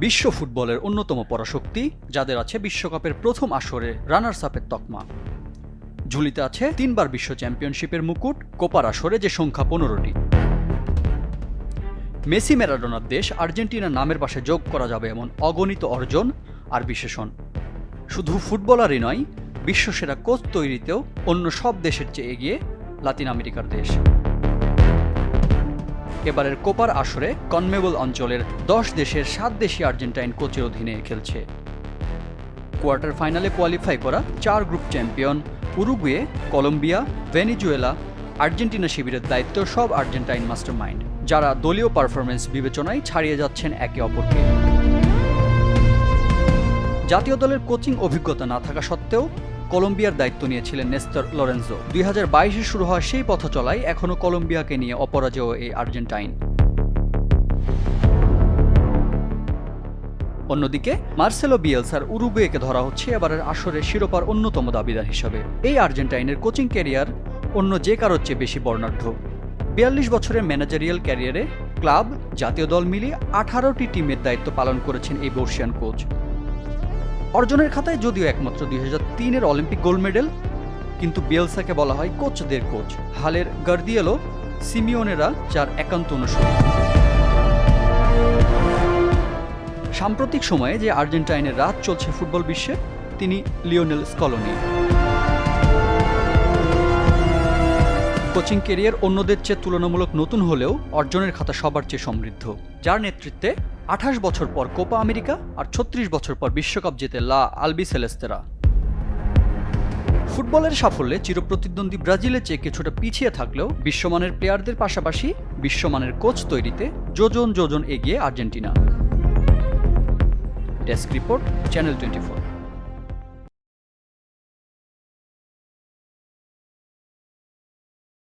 বিশ্ব ফুটবলের অন্যতম পরাশক্তি, যাদের আছে বিশ্বকাপের প্রথম আসরে রানার্স আপের তকমা। ঝুলিতে আছে 3 বার বিশ্ব চ্যাম্পিয়নশিপের মুকুট, কোপার আসরে যে সংখ্যা 15টি। মেসি ম্যারাডোনার দেশ আর্জেন্টিনার নামের পাশে যোগ করা যাবে এমন অগণিত অর্জন আর বিশেষণ। শুধু ফুটবলারই নয়, বিশ্বসেরা কোচ তৈরিতেও অন্য সব দেশের চেয়ে এগিয়ে লাতিন আমেরিকার দেশ। এবারের কোপার আসরে কনমেবল অঞ্চলের 10 দেশের 7 দেশই আর্জেন্টাইন কোচের অধীনে খেলছে। কোয়ার্টার ফাইনালে কোয়ালিফাই করা 4 group champion Uruguay, Colombia, Venezuela, Argentina শিবিরের দায়িত্ব সব আর্জেন্টাইন মাস্টারমাইন্ড, যারা দলীয় পারফরমেন্স বিবেচনায় ছাড়িয়ে যাচ্ছেন একে অপরকে। জাতীয় দলের কোচিং অভিজ্ঞতা না থাকা সত্ত্বেও কলম্বিয়ার দায়িত্ব নিয়েছিলেন নেস্তর লরেন্জো। 2022-এ শুরু হওয়া সেই পথ চলায় এখনও কলম্বিয়াকে নিয়ে অপরাজেয় এই আর্জেন্টাইন। অন্যদিকে মার্সেলো বিয়েলসার উরুগুয়েকে ধরা হচ্ছে এবারের আসরের শিরোপার অন্যতম দাবিদার হিসেবে। এই আর্জেন্টাইনের কোচিং ক্যারিয়ার অন্য যে কারোর চেয়ে বেশি বর্ণাঢ্য। 42 বছরের ম্যানেজারিয়াল ক্যারিয়ারে ক্লাব, জাতীয় দল মিলিয়ে 18টি টিমের দায়িত্ব পালন করেছেন এই বর্ষিয়ান কোচ। অর্জনের খাতায় যদিও একমাত্র 2003-এর অলিম্পিক গোল্ড মেডেল, কিন্তু বিয়েলসাকে বলা হয় কোচদের কোচ। হালের গার্দিয়েলো, সিমিওনেরা যার একান্ত অনুসরণ। সাম্প্রতিক সময়ে যে আর্জেন্টাইনের রাত চলছে ফুটবল বিশ্বে, তিনি লিওনেল স্কলোনি। কোচিং ক্যারিয়ার অন্যদের চেয়ে তুলনামূলক নতুন হলেও অর্জনের খাতা সবার চেয়ে সমৃদ্ধ। যার নেতৃত্বে 28 বছর পর কোপা আমেরিকা আর 36 বছর পর বিশ্বকাপ জেতে লা আলবিসেলেস্তেরা। ফুটবলের সাফল্যে চিরপ্রতিদ্বন্দ্বী ব্রাজিলের চেয়ে কিছুটা পিছিয়ে থাকলেও বিশ্বমানের প্লেয়ারদের পাশাপাশি বিশ্বমানের কোচ তৈরিতে যোজন যোজন এগিয়ে আর্জেন্টিনা। Desk report, channel 24।